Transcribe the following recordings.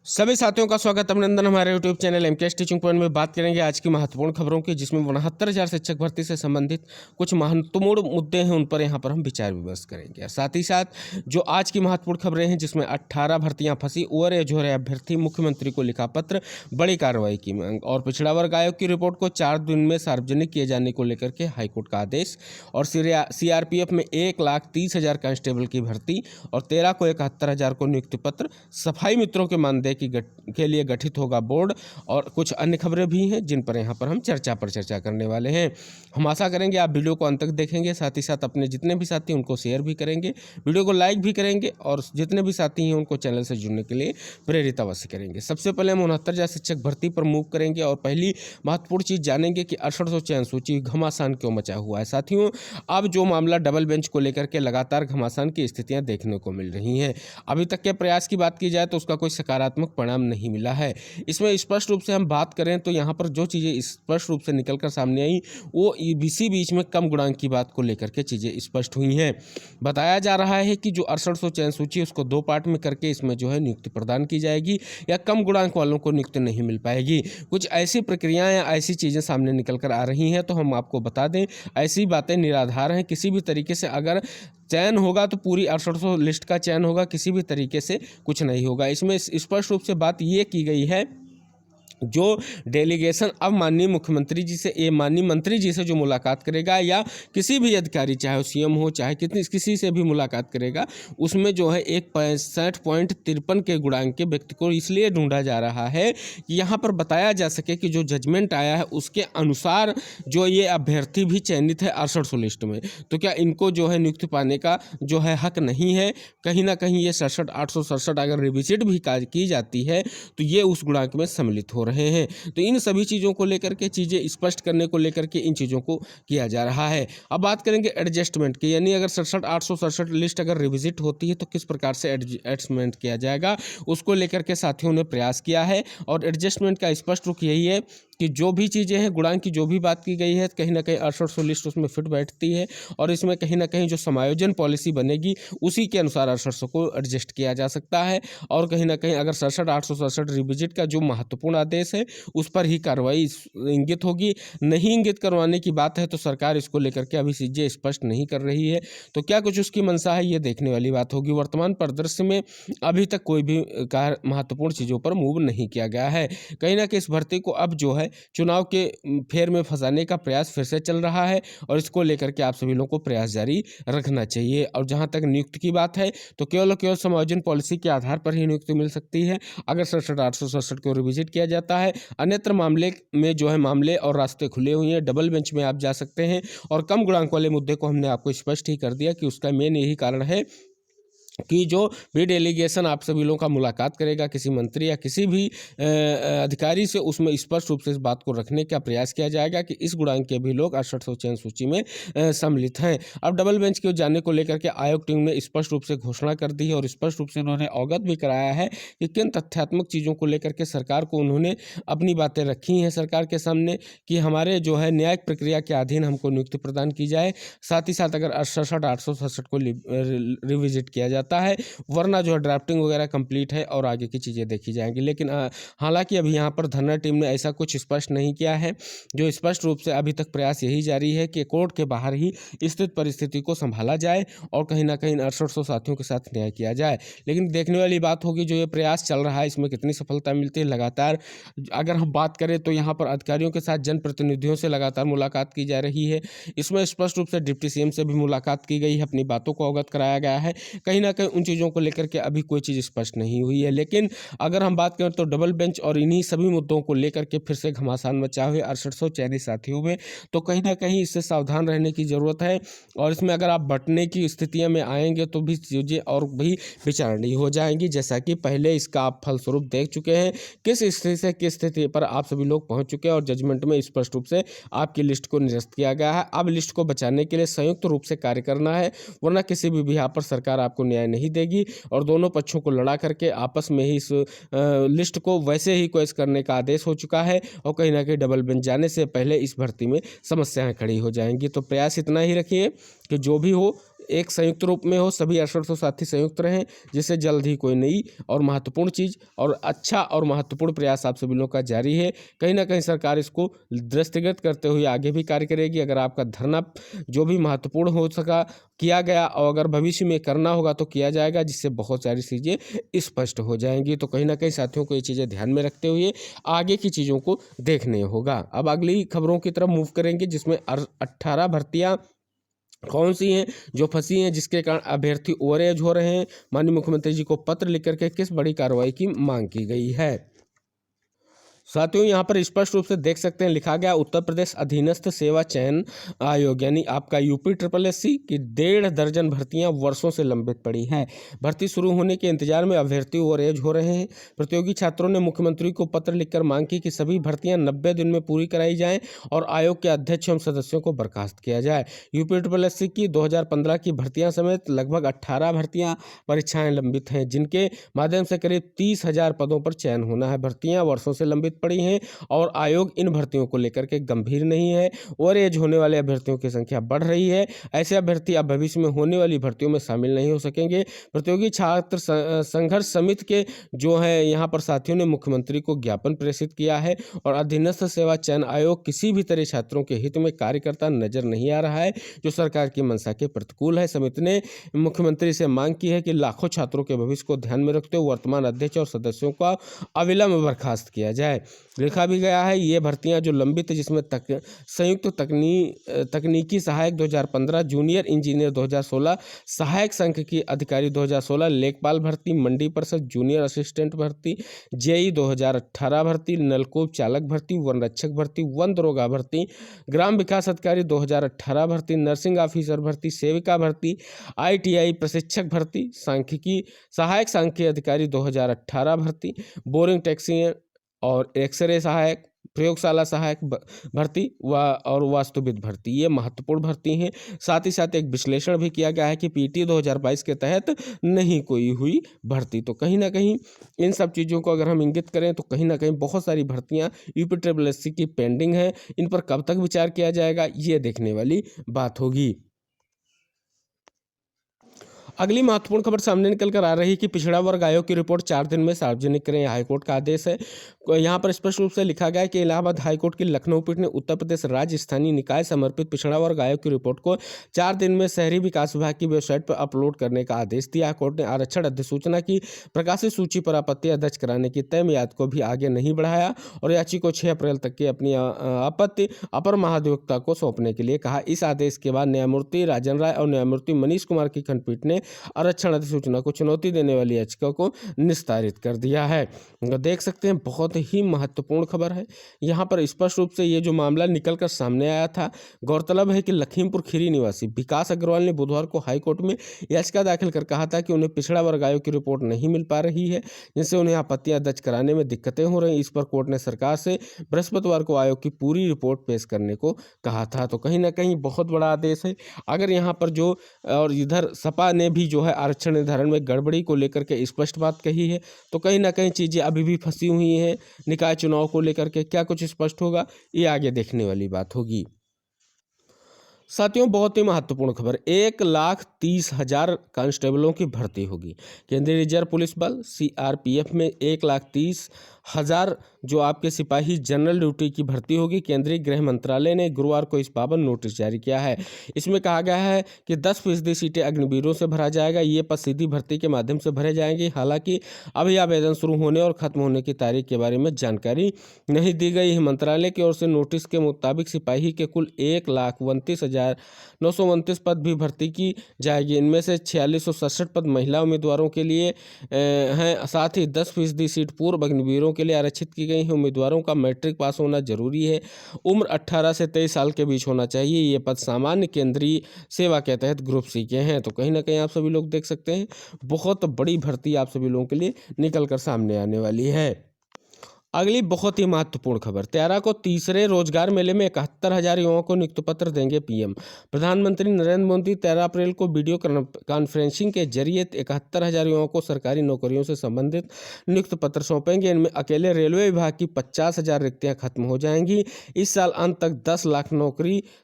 सभी साथियों का स्वागत अभिनंदन हमारे YouTube channel MKS teaching point में। बात करेंगे आज की महत्वपूर्ण खबरों की, जिसमें 69,000 शिक्षक भर्ती से संबंधित कुछ महत्वपूर्ण मुद्दे हैं, उन पर यहाँ पर हम विचार विमर्श करेंगे। साथ ही साथ जो आज की महत्वपूर्ण खबरें हैं, जिसमें 18 भर्तियां फंसी, ओवर एज हो रहे अभ्यर्थी, मुख्यमंत्री को लिखा पत्र, बड़ी कार्रवाई की मांग, और पिछड़ा वर्ग आयोग की रिपोर्ट को 4 दिन में सार्वजनिक किए जाने को लेकर के हाईकोर्ट का आदेश, और सीआरपीएफ में 1,30,000 कांस्टेबल की भर्ती और 13 को 71,000 को नियुक्ति पत्र, सफाई मित्रों के मानदेय के लिए गठित होगा बोर्ड, और कुछ अन्य खबरें भी हैं जिन पर यहाँ पर हम चर्चा करने वाले हैं। हम आशा करेंगे आप वीडियो को अंत तक देखेंगे, साथ ही साथ अपने जितने भी साथी उनको शेयर भी करेंगे, वीडियो को लाइक भी करेंगे, और जितने भी साथी हैं उनको चैनल से जुड़ने के लिए प्रेरित अवश्य करेंगे। सबसे पहले हम 69,000 शिक्षक भर्ती पर मूव करेंगे, और पहली महत्वपूर्ण चीज़ जानेंगे कि 6800 चयन सूची घमासान क्यों मचा हुआ है। साथियों, अब जो मामला डबल बेंच को लेकर के लगातार घमासान की स्थितियाँ देखने को मिल रही हैं। अभी तक के प्रयास की बात की जाए तो उसका कोई सकारात्मक परिणाम नहीं मिला है। इसमें स्पष्ट रूप से हम बात करें तो यहाँ पर जो चीज़ें स्पष्ट रूप से निकल कर सामने आई, वो इसी बीच में कम गुणांक की बात को लेकर के चीज़ें स्पष्ट हुई हैं। बताया जा रहा है कि जो 6800 चयन सूची उसको 2 पार्ट में करके इसमें जो है नियुक्ति प्रदान की जाएगी, या कम गुणांक वालों को नियुक्ति नहीं मिल पाएगी। कुछ ऐसी प्रक्रियाएं या ऐसी चीज़ें सामने निकल कर आ रही हैं, तो हम आपको बता दें ऐसी बातें निराधार हैं। किसी भी तरीके से अगर चयन होगा तो पूरी 6800 लिस्ट का चयन होगा, किसी भी तरीके से कुछ नहीं होगा। इसमें स्पष्ट रूप से बात ये की गई है, जो डेलीगेशन अब माननीय मुख्यमंत्री जी से, ये माननीय मंत्री जी से जो मुलाकात करेगा, या किसी भी अधिकारी, चाहे वो सीएम हो चाहे किसी से भी मुलाकात करेगा, उसमें जो है एक 65.53 के गुणांक के व्यक्ति को इसलिए ढूंढा जा रहा है कि यहाँ पर बताया जा सके कि जो जजमेंट आया है उसके अनुसार जो ये अभ्यर्थी भी चयनित है 6800 लिस्ट में, तो क्या इनको जो है नियुक्ति पाने का जो है हक नहीं है? कहीं ना कहीं ये 867 अगर रिविजिट भी की जाती है तो ये उस गुणांक में सम्मिलित हो रहे हैं। तो इन सभी चीज़ों को लेकर के, चीज़ें स्पष्ट करने को लेकर के इन चीज़ों को किया जा रहा है। अब बात करेंगे एडजस्टमेंट की, यानी अगर 867 लिस्ट अगर रिविजिट होती है तो किस प्रकार से एडजस्टमेंट किया जाएगा, उसको लेकर के साथियों ने प्रयास किया है। और एडजस्टमेंट का स्पष्ट रुख यही है कि जो भी चीज़ें हैं, गुणांक की जो भी बात की गई है, कहीं ना कहीं 6800 लिस्ट उसमें फिट बैठती है, और इसमें कहीं ना कहीं जो समायोजन पॉलिसी बनेगी उसी के अनुसार 6800 को एडजस्ट किया जा सकता है। और कहीं ना कहीं अगर 867 रिविजिट का जो महत्वपूर्ण आदेश है उस पर ही कार्रवाई इंगित होगी। नहीं इंगित करवाने की बात है तो सरकार इसको लेकर के अभी चीज़ें स्पष्ट नहीं कर रही है, तो क्या कुछ उसकी मंशा है, ये देखने वाली बात होगी। वर्तमान परिदृश्य में अभी तक कोई भी महत्वपूर्ण चीज़ों पर मूव नहीं किया गया है। कहीं ना कहीं इस भर्ती को अब जो है चुनाव के फेर में फंसाने का प्रयास फिर से चल रहा है, और इसको लेकर के आप सभी लोगों को प्रयास जारी रखना चाहिए। और जहां तक नियुक्ति की बात है तो केवल समायोजन पॉलिसी के आधार पर ही नियुक्ति मिल सकती है अगर 6867 को रिविजिट किया जाता है। अन्यत्र मामले में जो है मामले और रास्ते खुले हुए हैं, डबल बेंच में आप जा सकते हैं। और कम गुणांक वाले मुद्दे को हमने आपको स्पष्ट ही कर दिया कि उसका मेन यही कारण है कि जो भी डेलीगेशन आप सभी लोगों का मुलाकात करेगा किसी मंत्री या किसी भी अधिकारी से, उसमें स्पष्ट रूप से इस बात को रखने का प्रयास किया जाएगा कि इस गुणांक के भी लोग 6800 चयन सूची में सम्मिलित हैं। अब डबल बेंच के जाने को लेकर के आयोग टीम ने स्पष्ट रूप से घोषणा कर दी है, और स्पष्ट रूप से उन्होंने अवगत भी कराया है कि किन तथ्यात्मक चीज़ों को लेकर के सरकार को उन्होंने अपनी बातें रखी हैं सरकार के सामने, कि हमारे जो है न्यायिक प्रक्रिया के अधीन हमको नियुक्ति प्रदान की जाए। साथ ही साथ अगर 867 को रिविजिट किया जाता है, वरना जो है ड्राफ्टिंग वगैरह कंप्लीट है और आगे की चीज़ें देखी जाएंगी। लेकिन हालांकि अभी यहाँ पर धरना टीम ने ऐसा कुछ स्पष्ट नहीं किया है। जो स्पष्ट रूप से अभी तक प्रयास यही जारी है कि कोर्ट के बाहर ही स्थित परिस्थिति को संभाला जाए, और कहीं ना कहीं 6800 साथियों के साथ न्याय किया जाए। लेकिन देखने वाली बात होगी जो ये प्रयास चल रहा है इसमें कितनी सफलता मिलती है। लगातार अगर हम बात करें तो यहाँ पर अधिकारियों के साथ जनप्रतिनिधियों से लगातार मुलाकात की जा रही है। इसमें स्पष्ट रूप से डिप्टी सीएम से भी मुलाकात की गई है, अपनी बातों को अवगत कराया गया है। कहीं ना कहीं उन चीज़ों को लेकर के अभी कोई चीज़ स्पष्ट नहीं हुई है। लेकिन अगर हम बात करें तो डबल बेंच और इन्हीं सभी मुद्दों को लेकर के फिर से घमासान मचा हुए 6800 चयनित साथियों में, तो कहीं ना कहीं इससे सावधान रहने की ज़रूरत है। और इसमें अगर आप बंटने की स्थितियों में आएंगे तो भी चीज़ें और भी विचारणीय हो जाएंगी, जैसा कि पहले इसका आप फलस्वरूप देख चुके हैं किस स्थिति से किस स्थिति पर आप सभी लोग पहुँच चुके हैं, और जजमेंट में स्पष्ट रूप से आपकी लिस्ट को निरस्त किया गया है। अब लिस्ट को बचाने के लिए संयुक्त रूप से कार्य करना है, वरना किसी भी यहाँ पर सरकार आपको न्याय नहीं देगी, और दोनों पक्षों को लड़ा करके आपस में ही इस लिस्ट को वैसे ही क्वेश करने का आदेश हो चुका है, और कहीं ना कहीं डबल बेंच जाने से पहले इस भर्ती में समस्याएं खड़ी हो जाएंगी। तो प्रयास इतना ही रखिए कि जो भी हो एक संयुक्त रूप में हो, सभी अशर्त साथी संयुक्त रहें, जिससे जल्द ही कोई नई और महत्वपूर्ण चीज़ और अच्छा और महत्वपूर्ण प्रयास आप सभी लोगों का जारी है। कहीं ना कहीं सरकार इसको दृष्टिगत करते हुए आगे भी कार्य करेगी। अगर आपका धरना जो भी महत्वपूर्ण हो सका किया गया और अगर भविष्य में करना होगा तो किया जाएगा, जिससे बहुत सारी चीज़ें स्पष्ट हो जाएंगी। तो कहीं ना कहीं साथियों को ये चीज़ें ध्यान में रखते हुए आगे की चीज़ों को देखने होगा। अब अगली खबरों की तरफ मूव करेंगे, जिसमें 18 भर्तियां कौन सी हैं जो फंसी हैं, जिसके कारण अभ्यर्थी ओवरएज हो रहे हैं। माननीय मुख्यमंत्री जी को पत्र लिख करके किस बड़ी कार्रवाई की मांग की गई है। साथियों यहाँ पर स्पष्ट रूप से देख सकते हैं, लिखा गया उत्तर प्रदेश अधीनस्थ सेवा चयन आयोग यानी आपका यूपी SSSC की 1.5 दर्जन भर्तियां वर्षों से लंबित पड़ी हैं। भर्ती शुरू होने के इंतजार में अभ्यर्थी ओवरएज हो रहे हैं। प्रतियोगी छात्रों ने मुख्यमंत्री को पत्र लिखकर मांग की कि सभी भर्तियां 90 दिन में पूरी कराई जाएं और आयोग के अध्यक्ष एवं सदस्यों को बर्खास्त किया जाए। यूपी SSSC की 2015 की भर्तियां समेत लगभग 18 भर्तियां परीक्षाएं लंबित हैं, जिनके माध्यम से करीब 30,000 पदों पर चयन होना है। भर्तियां वर्षों से लंबित पड़ी हैं और आयोग इन भर्तियों को लेकर के गंभीर नहीं है। ओवरएज होने वाले अभ्यर्थियों की संख्या बढ़ रही है। ऐसे अभ्यर्थी अब भविष्य में होने वाली भर्तियों में शामिल नहीं हो सकेंगे। प्रतियोगी छात्र संघर्ष समिति के जो है यहाँ पर साथियों ने मुख्यमंत्री को ज्ञापन प्रेषित किया है और अधीनस्थ सेवा चयन आयोग किसी भी तरह छात्रों के हित में कार्य करता नजर नहीं आ रहा है, जो सरकार की मंशा के प्रतिकूल है। समिति ने मुख्यमंत्री से मांग की है कि लाखों छात्रों के भविष्य को ध्यान में रखते हुए वर्तमान अध्यक्ष और सदस्यों का अविलंब बर्खास्त किया जाए। लिखा भी गया है ये भर्तियां जो लंबित है, जिसमें संयुक्त तकनीकी सहायक 2015, जूनियर इंजीनियर 2016, सहायक सांख्यिकी अधिकारी 2016, लेखपाल भर्ती, मंडी परिषद जूनियर असिस्टेंट भर्ती, जेई 2018 भर्ती, नलकूप चालक भर्ती, वन रक्षक भर्ती, वन दरोगा भर्ती, ग्राम विकास अधिकारी 2018 भर्ती, नर्सिंग ऑफिसर भर्ती, सेविका भर्ती, ITI प्रशिक्षक भर्ती, सांख्यिकी सहायक सांख्यिकी अधिकारी 2018 भर्ती, बोरिंग टेक्नीशियन और एक्सरे सहायक, प्रयोगशाला सहायक भर्ती और वास्तुविद भर्ती, ये महत्वपूर्ण भर्ती हैं। साथ ही साथ एक विश्लेषण भी किया गया है कि PT 2022 के तहत नहीं कोई हुई भर्ती। तो कहीं ना कहीं इन सब चीज़ों को अगर हम इंगित करें तो कहीं ना कहीं बहुत सारी भर्तियां यूपी SSSC की पेंडिंग है। इन पर कब तक विचार किया जाएगा, ये देखने वाली बात होगी। अगली महत्वपूर्ण खबर सामने निकल कर आ रही है कि पिछड़ा वर्ग आयोग की रिपोर्ट 4 दिन में सार्वजनिक करें, हाईकोर्ट का आदेश है। यहाँ पर स्पष्ट रूप से लिखा गया है कि इलाहाबाद हाईकोर्ट की लखनऊ पीठ ने उत्तर प्रदेश राज्य स्थानीय निकाय समर्पित पिछड़ा वर्ग आयोग की रिपोर्ट को 4 दिन में शहरी विकास विभाग की वेबसाइट पर अपलोड करने का आदेश दिया। कोर्ट ने आरक्षण अधिसूचना की प्रकाशित सूची पर आपत्ति दर्ज कराने की तय मियाद को भी आगे नहीं बढ़ाया और याची को 6 अप्रैल तक की अपनी आपत्ति अपर महाधिवक्ता को सौंपने के लिए कहा। इस आदेश के बाद न्यायमूर्ति राजन राय और न्यायमूर्ति मनीष कुमार की खंडपीठ ने आरक्षण अधिसूचना को चुनौती देने वाली याचिका को निस्तारित कर दिया है। देख सकते हैं बहुत ही महत्वपूर्ण खबर है। यहाँ पर स्पष्ट रूप से ये जो मामला निकलकर सामने आया था, गौरतलब है कि लखीमपुर खीरी निवासी विकास अग्रवाल ने बुधवार को हाईकोर्ट में याचिका दाखिल कर कहा था कि उन्हें पिछड़ा वर्ग आयोग की रिपोर्ट नहीं मिल पा रही है, जिससे उन्हें आपत्तियां दर्ज कराने में दिक्कतें हो रही। इस पर कोर्ट ने सरकार से बृहस्पतिवार को आयोग की पूरी रिपोर्ट पेश करने को कहा था। तो कहीं ना कहीं बहुत बड़ा आदेश है। अगर यहाँ पर जो और इधर सपा ने भी जो है आरक्षण निर्धारण में गड़बड़ी को लेकर के स्पष्ट बात कही है, तो कहीं ना कहीं चीज़ें अभी भी फंसी हुई हैं। निकाय चुनाव को लेकर के क्या कुछ स्पष्ट होगा, ये आगे देखने वाली बात होगी। साथियों बहुत ही महत्वपूर्ण खबर, 1,30,000 कांस्टेबलों की भर्ती होगी। केंद्रीय रिजर्व पुलिस बल CRPF में 1,30,000 जो आपके सिपाही जनरल ड्यूटी की भर्ती होगी। केंद्रीय गृह मंत्रालय ने गुरुवार को इस बाबत नोटिस जारी किया है। इसमें कहा गया है कि 10% सीटें अग्निवीरों से भरा जाएगा। ये पद सीधी भर्ती के माध्यम से भरे जाएंगे। हालांकि अभी आवेदन शुरू होने और खत्म होने की तारीख के बारे में जानकारी नहीं दी गई है। मंत्रालय की ओर से नोटिस के मुताबिक सिपाही के कुल 1,29,929 पद भी भर्ती की जाएगी। इनमें से 4,667 पद महिला उम्मीदवारों के लिए हैं। साथ ही 10% सीट पूर्व अग्निवीरों के लिए आरक्षित की गई है। उम्मीदवारों का मैट्रिक पास होना जरूरी है। उम्र 18 से 23 साल के बीच होना चाहिए। ये पद सामान्य केंद्रीय सेवा के तहत ग्रुप C के हैं। तो कहीं ना कहीं आप सभी लोग देख सकते हैं बहुत बड़ी भर्ती आप सभी लोगों के लिए निकल कर सामने आने वाली है। अगली बहुत ही महत्वपूर्ण खबर, 13 को तीसरे रोजगार मेले में 71,000 युवाओं को नियुक्ति पत्र देंगे पीएम। प्रधानमंत्री नरेंद्र मोदी 13 अप्रैल को वीडियो कॉन्फ्रेंसिंग के जरिए 71,000 युवाओं को सरकारी नौकरियों से संबंधित नियुक्ति पत्र सौंपेंगे। इनमें अकेले रेलवे विभाग की 50,000 रिक्तियां खत्म हो जाएंगी। इस साल अंत तक 10 लाख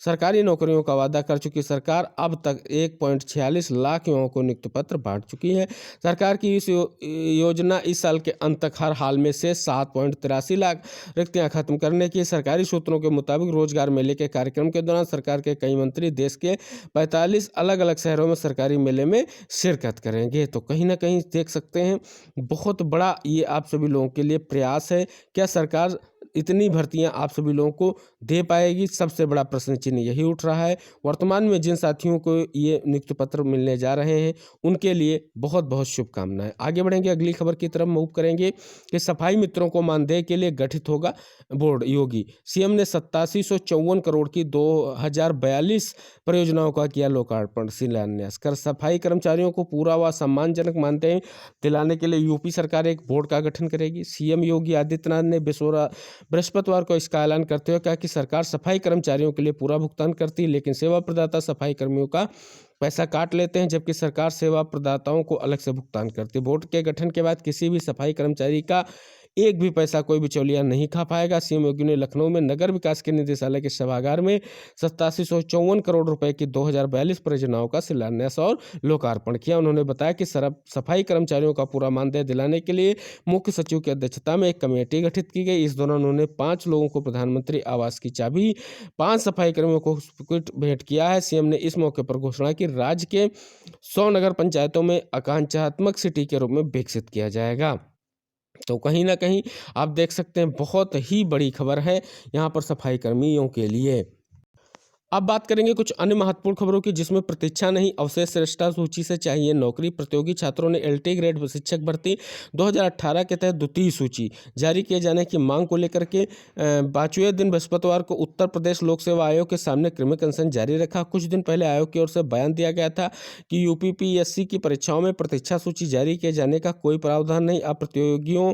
सरकारी नौकरियों का वादा कर चुकी सरकार अब तक 1.46 लाख युवाओं को नियुक्ति पत्र बांट चुकी है। सरकार की इस योजना इस साल के अंत तक हर हाल में से 7.83 लाख रिक्तियां खत्म करने की। सरकारी सूत्रों के मुताबिक रोजगार मेले के कार्यक्रम के दौरान सरकार के कई मंत्री देश के 45 अलग अलग शहरों में सरकारी मेले में शिरकत करेंगे। तो कहीं ना कहीं देख सकते हैं बहुत बड़ा ये आप सभी लोगों के लिए प्रयास है। क्या सरकार इतनी भर्तियां आप सभी लोगों को दे पाएगी? सबसे बड़ा प्रश्न चिन्ह यही उठ रहा है। वर्तमान में जिन साथियों को ये नियुक्ति पत्र मिलने जा रहे हैं उनके लिए बहुत बहुत शुभकामनाएं। आगे बढ़ेंगे, अगली खबर की तरफ मूव करेंगे कि सफाई मित्रों को मानदेय के लिए गठित होगा बोर्ड। योगी सीएम ने 8754 करोड़ की 2042 परियोजनाओं का किया लोकार्पण शिलान्यास कर। सफाई कर्मचारियों को पूरा व सम्मानजनक मानदेय दिलाने के लिए यूपी सरकार एक बोर्ड का गठन करेगी। सीएम योगी आदित्यनाथ ने बृहस्पतिवार को इसका ऐलान करते हुए कहा कि सरकार सफाई कर्मचारियों के लिए पूरा भुगतान करती है, लेकिन सेवा प्रदाता सफाई कर्मियों का पैसा काट लेते हैं, जबकि सरकार सेवा प्रदाताओं को अलग से भुगतान करती है। बोर्ड के गठन के बाद किसी भी सफाई कर्मचारी का एक भी पैसा कोई बिचौलिया नहीं खा पाएगा। सीएम योगी ने लखनऊ में नगर विकास के निदेशालय के सभागार में 8754 करोड़ रुपए की 2042 परियोजनाओं का शिलान्यास और लोकार्पण किया। उन्होंने बताया कि सफाई कर्मचारियों का पूरा मानदेय दिलाने के लिए मुख्य सचिव की अध्यक्षता में एक कमेटी गठित की गई। इस दौरान उन्होंने 5 लोगों को प्रधानमंत्री आवास की चाबी, 5 सफाई कर्मियों को किट भेंट किया है। सीएम ने इस मौके पर घोषणा की राज्य के 100 नगर पंचायतों में आकांक्षात्मक सिटी के रूप में विकसित किया जाएगा। तो कहीं ना कहीं आप देख सकते हैं बहुत ही बड़ी खबर है यहाँ पर सफाई कर्मियों के लिए। अब बात करेंगे कुछ अन्य महत्वपूर्ण खबरों की, जिसमें प्रतीक्षा नहीं अवशेष श्रेष्ठता सूची से चाहिए नौकरी। प्रतियोगी छात्रों ने एलटी ग्रेड शिक्षक भर्ती 2018 के तहत द्वितीय सूची जारी किए जाने की मांग को लेकर के 5वें दिन बृहस्पतिवार को उत्तर प्रदेश लोक सेवा आयोग के सामने क्रिमिनल कंसर्न जारी रखा। कुछ दिन पहले आयोग की ओर से बयान दिया गया था कि यूपीपीएससी की परीक्षाओं में प्रतीक्षा सूची जारी किए जाने का कोई प्रावधान नहीं। अब प्रतियोगियों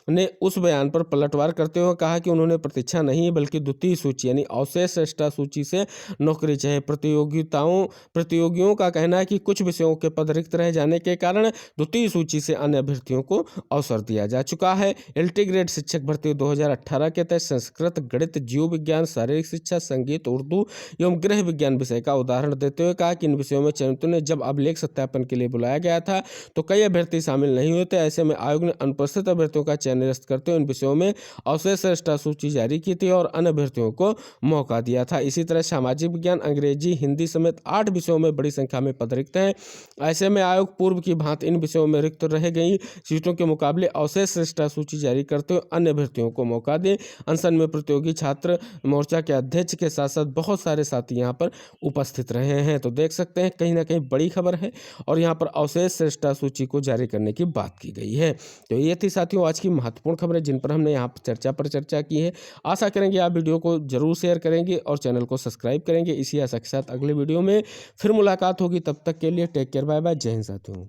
ने उस बयान पर पलटवार करते हुए कहा कि उन्होंने प्रतीक्षा नहीं बल्कि द्वितीय सूची यानी अवशेष श्रेष्ठता सूची से नौकरी चाहिए। प्रतियोगियों का कहना है कि कुछ विषयों के पद रिक्त रह जाने के कारण द्वितीय सूची से अन्य अभ्यर्थियों को अवसर दिया जा चुका है। एलटी ग्रेड शिक्षक भर्ती 2018 के तहत संस्कृत, गणित, जीव विज्ञान, शारीरिक शिक्षा, संगीत, उर्दू एवं गृह विज्ञान विषय का उदाहरण देते हुए कहा कि इन विषयों में चयनितों ने जब अभिलेख सत्यापन के लिए बुलाया गया था तो कई अभ्यर्थी शामिल नहीं हुए थे। ऐसे में आयोग ने अनुपस्थित अभ्यर्थियों का निरस्त करते हुए इन विषयों में अवशेष श्रेष्ठता सूची जारी की थी और अन्य अभ्यर्थियों को मौका दिया था। इसी तरह सामाजिक विज्ञान, अंग्रेजी, हिंदी समेत 8 विषयों में बड़ी संख्या में पद रिक्त हैं। ऐसे में आयोग पूर्व की भांति इन विषयों में रिक्त रह गई सीटों के मुकाबले अवशेष श्रेष्ठता सूची जारी करते हुए अन्य अभ्यर्थियों को मौका दे। अनशन में प्रतियोगी छात्र मोर्चा के अध्यक्ष के साथ साथ बहुत सारे साथी यहाँ पर उपस्थित रहे हैं। तो देख सकते हैं कहीं ना कहीं बड़ी खबर है और यहाँ पर अवशेष श्रेष्ठता सूची को जारी करने की बात की गई है। तो ये थी साथियों आज की महत्वपूर्ण खबरें जिन पर हमने यहाँ पर चर्चा की है। आशा करेंगे आप वीडियो को जरूर शेयर करेंगे और चैनल को सब्सक्राइब करेंगे। इसी आशा के साथ अगले वीडियो में फिर मुलाकात होगी। तब तक के लिए टेक केयर, बाय बाय, जय हिंद साथियों।